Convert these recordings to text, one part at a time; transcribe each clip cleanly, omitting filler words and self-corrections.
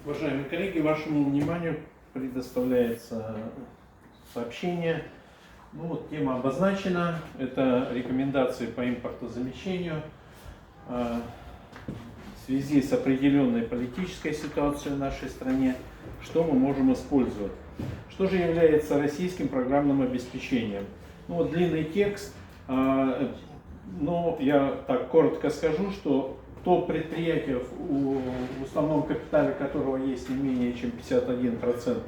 Уважаемые коллеги, вашему вниманию предоставляется сообщение. Тема обозначена. Это рекомендации по импортозамещению в связи с определенной политической ситуацией в нашей стране. Что мы можем использовать? Что же является российским программным обеспечением? Длинный текст, но я так коротко скажу, что то предприятие, в уставном капитале которого есть не менее чем 51%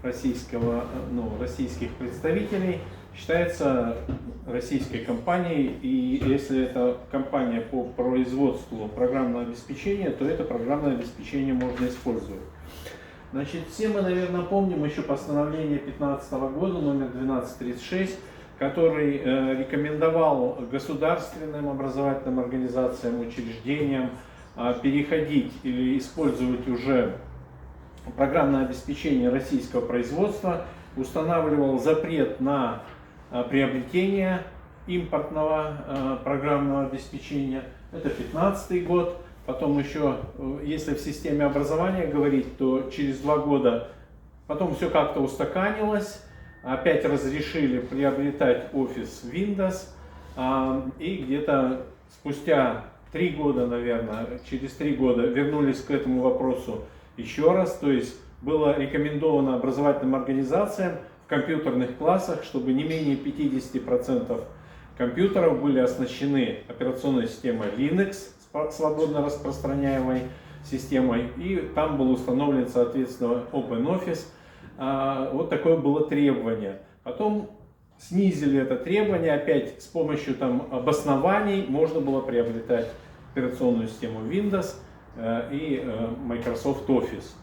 российских представителей, считается российской компанией. И если это компания по производству программного обеспечения, то это программное обеспечение можно использовать. Все мы, наверное, помним еще постановление 2015 года номер 1236, который рекомендовал государственным образовательным организациям, учреждениям переходить или использовать уже программное обеспечение российского производства, устанавливал запрет на приобретение импортного программного обеспечения. Это 2015 год. Потом еще, если в системе образования говорить, то через 2 года потом все как-то устаканилось. Опять разрешили приобретать офис Windows, и где-то спустя 3 года, наверное, через 3 года вернулись к этому вопросу еще раз. То есть было рекомендовано образовательным организациям в компьютерных классах, чтобы не менее 50% компьютеров были оснащены операционной системой Linux, свободно распространяемой системой, и там был установлен, соответственно, OpenOffice. Вот такое было требование. Потом снизили это требование, опять с помощью обоснований можно было приобретать операционную систему Windows и Microsoft Office.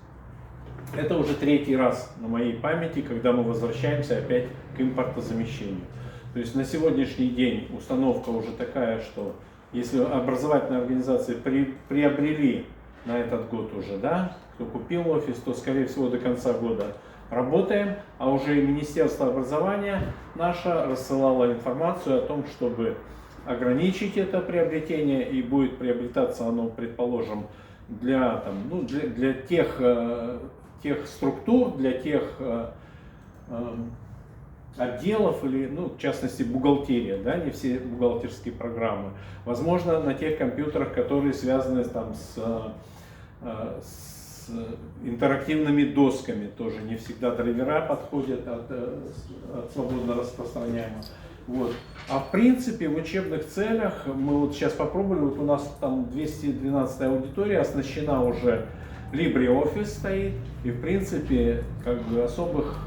Это уже 3-й раз на моей памяти, когда мы возвращаемся опять к импортозамещению. То есть на сегодняшний день установка уже такая, что если образовательные организации приобрели на этот год уже, кто купил офис, то скорее всего до конца года работаем, а уже и Министерство образования наше рассылало информацию о том, чтобы ограничить это приобретение, и будет приобретаться оно, предположим, для тех структур, для тех отделов или, в частности, бухгалтерия, не все бухгалтерские программы. Возможно, на тех компьютерах, которые связаны с интерактивными досками, тоже не всегда драйвера подходят от свободно распространяемого. А в принципе в учебных целях мы сейчас попробовали, у нас 212 аудитория оснащена уже LibreOffice стоит, и в принципе особых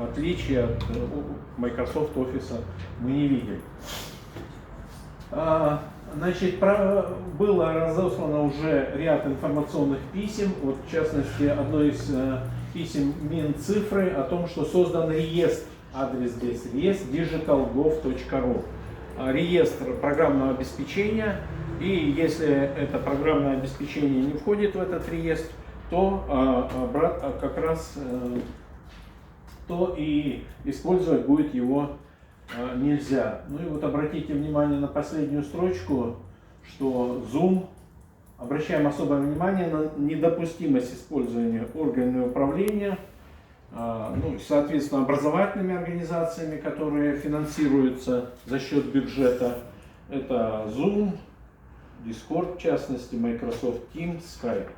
отличий от Microsoft Office мы не видим. Было разослано уже ряд информационных писем, в частности, одно из писем Минцифры о том, что создан реестр, адрес здесь реестр digital.gov.ru, реестр программного обеспечения, и если это программное обеспечение не входит в этот реестр, то как раз то и использовать будет его нельзя. Обратите внимание на последнюю строчку, что Zoom, обращаем особое внимание на недопустимость использования органами управления, соответственно, образовательными организациями, которые финансируются за счет бюджета. Это Zoom, Discord, в частности, Microsoft Teams, Skype.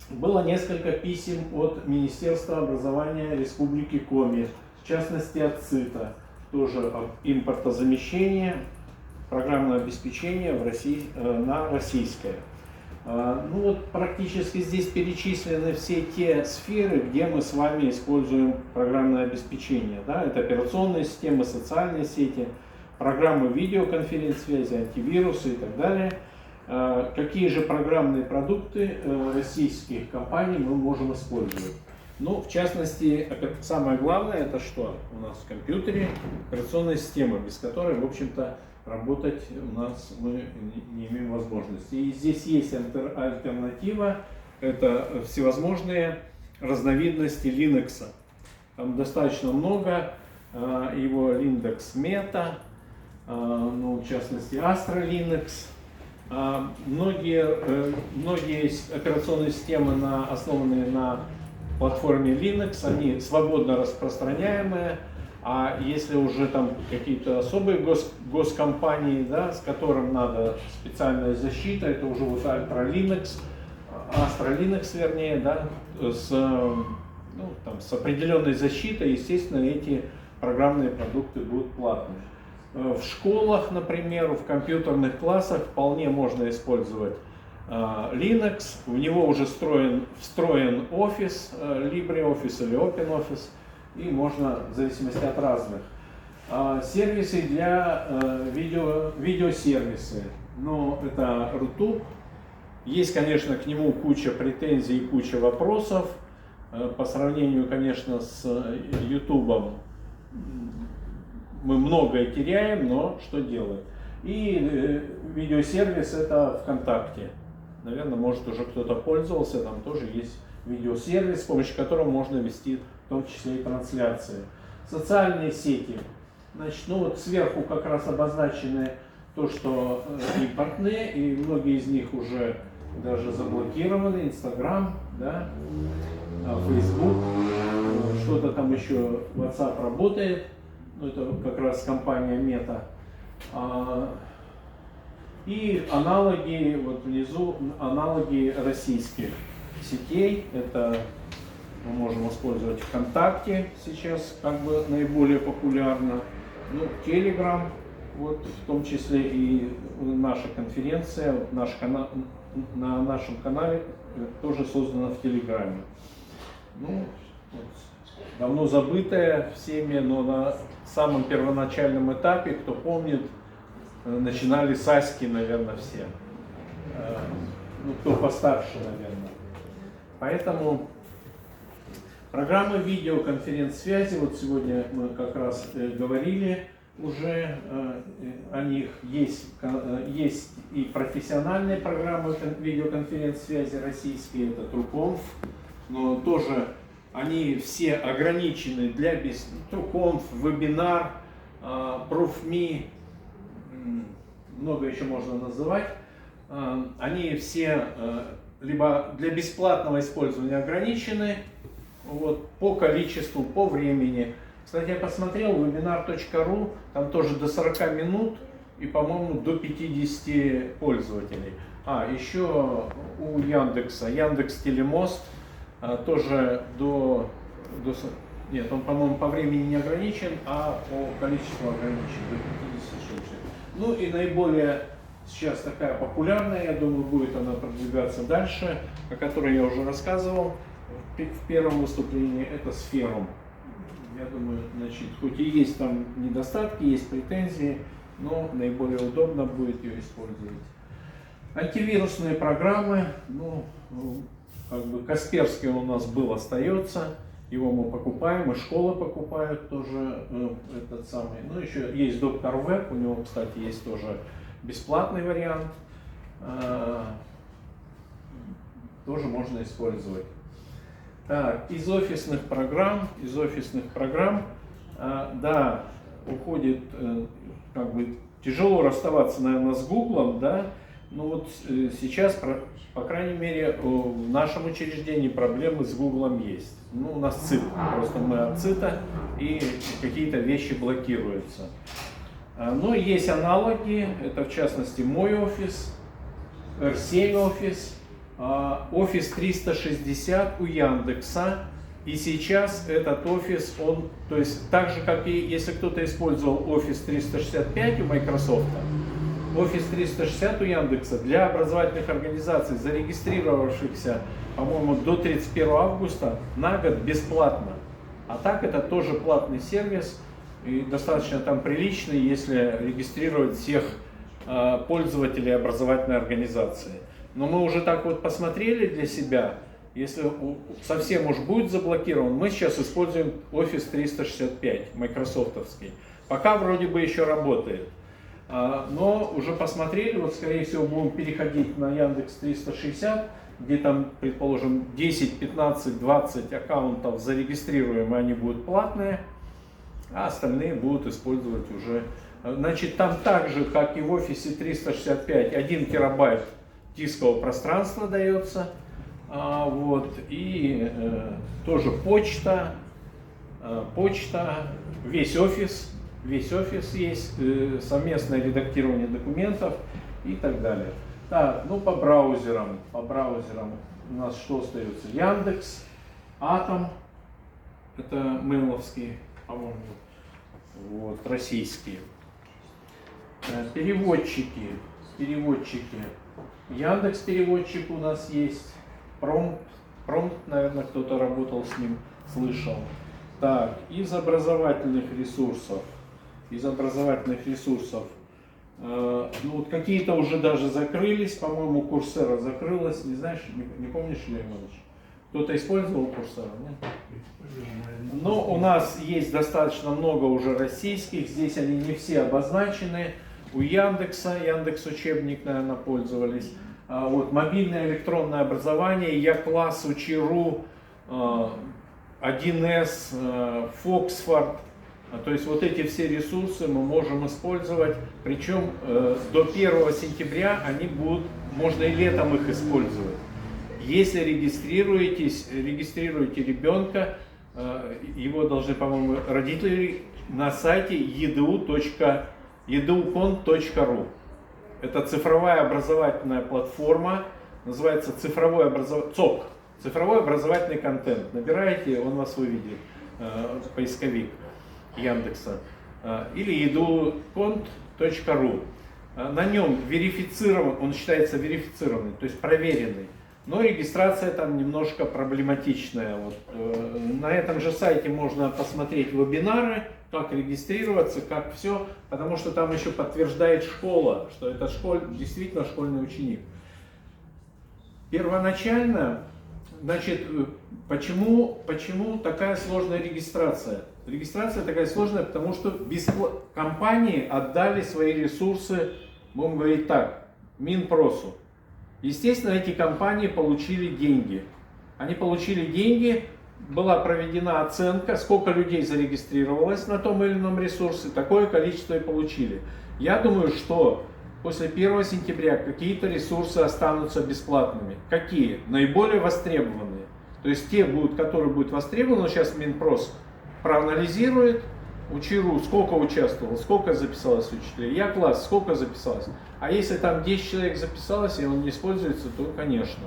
Было несколько писем от Министерства образования Республики Коми, в частности от ЦИТа, тоже об импортозамещении программного обеспечения на российское. Практически здесь перечислены все те сферы, где мы с вами используем программное обеспечение. Это операционные системы, социальные сети, программы видеоконференц-связи, антивирусы и так далее. Какие же программные продукты российских компаний мы можем использовать? В частности, самое главное, это что у нас в компьютере? Операционная система, без которой, в общем-то, работать мы не имеем возможности. И здесь есть альтернатива, это всевозможные разновидности Linux. Там достаточно много, его Linux Meta, в частности Astra Linux, Многие операционные системы, основанные на платформе Linux, они свободно распространяемые, а если уже там какие-то особые госкомпании, да, с которым надо специальная защита, это уже вот Astra Linux, вернее, да, с определенной защитой, естественно, эти программные продукты будут платные. В школах, например, в компьютерных классах вполне можно использовать Linux, в него уже встроен Office, LibreOffice или OpenOffice, и можно в зависимости от разных. Сервисы для видеосервисы, но это Rutube. Есть, конечно, к нему куча претензий и куча вопросов. По сравнению, конечно, с YouTube мы многое теряем, но что делать? И видеосервис это ВКонтакте. Наверное, может, уже кто-то пользовался, там тоже есть видеосервис, с помощью которого можно вести в том числе и трансляции. Социальные сети. Значит, вот сверху как раз обозначены то, что импортные, и многие из них уже даже заблокированы. Инстаграм, да, Facebook, что-то там еще, WhatsApp работает. Это как раз компания Meta. И аналоги, вот внизу, аналоги российских сетей. Это мы можем использовать ВКонтакте, сейчас как бы наиболее популярно. Telegram, вот в том числе и наша конференция, на нашем канале тоже создана в Телеграме. Давно забытая всеми, но на самом первоначальном этапе, кто помнит, начинали с Аськи, наверное, все. Кто постарше, наверное. Поэтому программы видеоконференц-связи, вот сегодня мы как раз говорили уже о них. Есть и профессиональные программы видеоконференц-связи российские, это TrueConf, но тоже они все ограничены для TrueConf, Webinar, ProfMe, много еще можно называть. Они все либо для бесплатного использования ограничены, вот, по количеству, по времени. Кстати, я посмотрел webinar.ru, там тоже до 40 минут и, по-моему, до 50 пользователей. Еще у Яндекса, Яндекс.Телемост, тоже нет, он, по-моему, по времени не ограничен, а по количеству ограничен, до 50 штук. И наиболее сейчас такая популярная, я думаю, будет она продвигаться дальше, о которой я уже рассказывал в первом выступлении, это Spherum. Я думаю, значит, хоть и есть там недостатки, есть претензии, но наиболее удобно будет ее использовать. Антивирусные программы, как бы Касперский у нас был, остается, его мы покупаем, и школы покупают тоже этот самый. Еще есть Доктор Веб, у него, кстати, есть тоже бесплатный вариант, тоже можно использовать. Так, из офисных программ, да, уходит, как бы тяжело расставаться, наверное, с Гуглом, да, но вот сейчас, по крайней мере, в нашем учреждении проблемы с Гуглом есть. У нас ЦИТ, просто мы от ЦИТа, и какие-то вещи блокируются. Но есть аналоги, это в частности мой офис, R7 офис, Office 360 у Яндекса, и сейчас этот офис, он, то есть так же, как и если кто-то использовал Office 365 у Microsoft, Office 360 у Яндекса для образовательных организаций, зарегистрировавшихся, по-моему, до 31 августа на год бесплатно. А так это тоже платный сервис, и достаточно там приличный, если регистрировать всех пользователей образовательной организации. Но мы уже так вот посмотрели для себя, если совсем уж будет заблокирован, мы сейчас используем Office 365, майкрософтовский. Пока вроде бы еще работает. Но уже посмотрели, вот скорее всего будем переходить на Яндекс 360, где там, предположим, 10, 15, 20 аккаунтов зарегистрируем, и они будут платные. а остальные будут использовать уже. Значит, там так же, как и в Office 365, 1 терабайт дискового пространства дается. Вот, и тоже почта, весь офис есть, совместное редактирование документов и так далее. Так, ну по браузерам у нас что остается? Яндекс, Атом, это мейловские, по-моему, вот, российские. Переводчики. Яндекс переводчик у нас есть. Промпт, наверное, кто-то работал с ним, слышал. Так, из образовательных ресурсов. Ну вот какие-то уже даже закрылись, по-моему, Курсера закрылась, не знаешь, не помнишь, Илья Иванович? Кто-то использовал Курсера, нет? Но у нас есть достаточно много уже российских, здесь они не все обозначены. У Яндекса, Яндекс учебник, наверное, пользовались. Вот мобильное электронное образование, Я-класс, Учи.ру, 1С, Фоксфорд. То есть вот эти все ресурсы мы можем использовать, причем до 1 сентября они будут, можно и летом их использовать. Если регистрируете ребенка, его должны, по-моему, родители на сайте educon.ru. Это цифровая образовательная платформа, называется цифровой образовательный контент. Набираете, он вас выведет, поисковик Яндекса, или educon.ru. На нем верифицирован, он считается верифицированный, то есть проверенный. Но регистрация там немножко проблематичная. Вот, на этом же сайте можно посмотреть вебинары, как регистрироваться, как все, потому что там еще подтверждает школа, что это действительно школьный ученик. Первоначально, значит, почему такая сложная регистрация? Регистрация такая сложная, потому что компании отдали свои ресурсы, будем говорить так, Минпросу. Естественно, эти компании получили деньги. Они получили деньги, была проведена оценка, сколько людей зарегистрировалось на том или ином ресурсе, такое количество и получили. Я думаю, что после 1 сентября какие-то ресурсы останутся бесплатными. Какие? Наиболее востребованные. То есть те, которые будут востребованы, сейчас Минпрос проанализирует, Учи.ру сколько участвовало, сколько записалось учителей, Я-класс сколько записалось. А если там 10 человек записалось и он не используется, то конечно.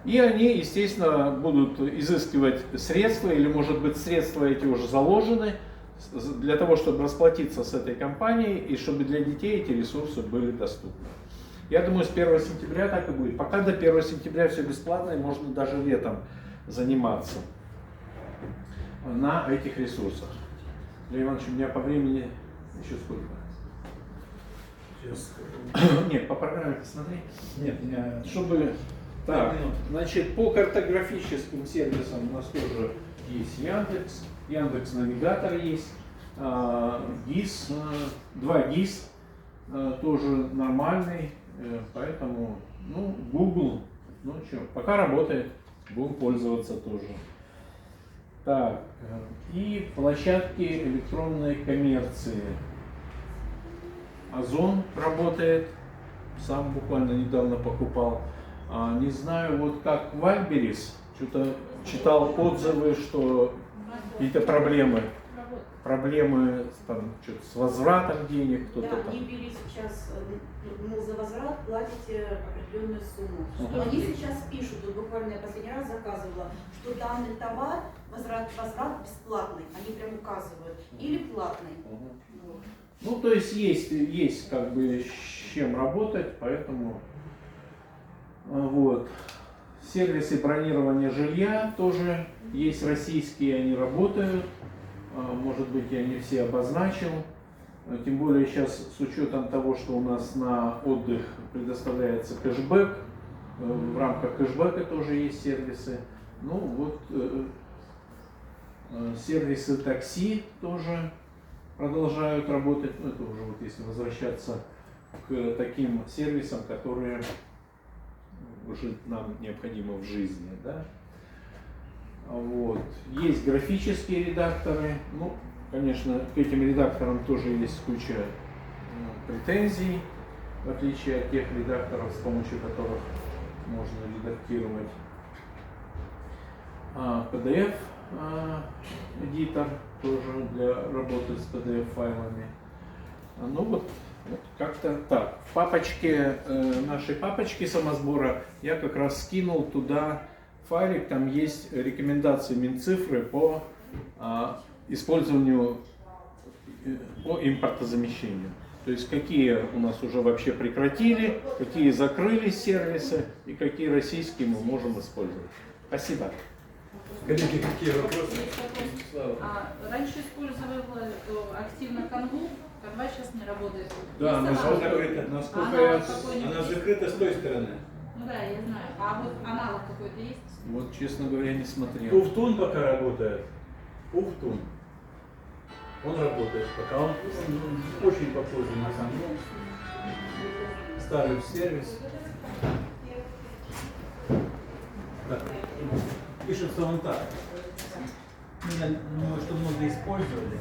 И они, естественно, будут изыскивать средства, или может быть средства эти уже заложены, для того, чтобы расплатиться с этой компанией и чтобы для детей эти ресурсы были доступны. Я думаю, с 1 сентября так и будет. Пока до 1 сентября все бесплатно, и можно даже летом заниматься на этих ресурсах. Илья Иванович, у меня по времени еще сколько? Сейчас. Нет, по программе посмотри. Нет, меня... Чтобы... Так, значит, по картографическим сервисам у нас тоже есть Яндекс Навигатор есть, ГИС, 2 ГИС тоже нормальный, поэтому, ну, Google, ну что, пока работает, будем пользоваться тоже. Так, и площадки электронной коммерции. Озон работает, сам буквально недавно покупал. Не знаю, вот как Вальберис, что-то читал отзывы, что какие-то проблемы там, что-то с возвратом денег, кто-то да, там. они ввели сейчас, за возврат платите определенную сумму. Ага. Но они сейчас пишут, вот буквально я последний раз заказывала, что данный товар, возврат бесплатный, они прям указывают, или платный. Ага. Вот. Ну, то есть есть как бы с чем работать, поэтому вот. Сервисы бронирования жилья тоже есть российские, они работают. Может быть, я не все обозначил. Тем более сейчас с учетом того, что у нас на отдых предоставляется кэшбэк, в рамках кэшбэка тоже есть сервисы. Ну вот сервисы такси тоже продолжают работать. Ну, это уже вот если возвращаться к таким сервисам, которые уже нам необходимы в жизни, да? Вот. Есть графические редакторы, ну, Конечно, к этим редакторам тоже есть куча претензий, в отличие от тех редакторов, с помощью которых можно редактировать. PDF эдитор тоже для работы с PDF-файлами. Ну вот как-то так. В папочке, нашей папочке самосбора я как раз скинул туда файлик, там есть рекомендации Минцифры по использованию, по импортозамещению. То есть какие у нас уже вообще прекратили, какие закрыли сервисы и какие российские мы можем использовать. Спасибо. Коллеги, какие вопросы? Раньше использовала активно канву, канва сейчас не работает. Да, она Есть же аналог? закрыта. Насколько Аналог я... какой-нибудь Она есть? закрыта с той стороны. Ну да, я знаю. А вот аналог какой-то есть? Вот, честно говоря, не смотрел. Уфтун пока работает. Уфтун. Он работает пока. Он очень похож на канву. Старый сервис. Так. Пишется он так. Я думаю, что много использовали.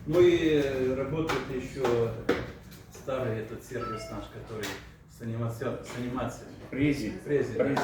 Ну и работает еще старый этот сервис наш, который с анимацией. Прези. Прези. Прези.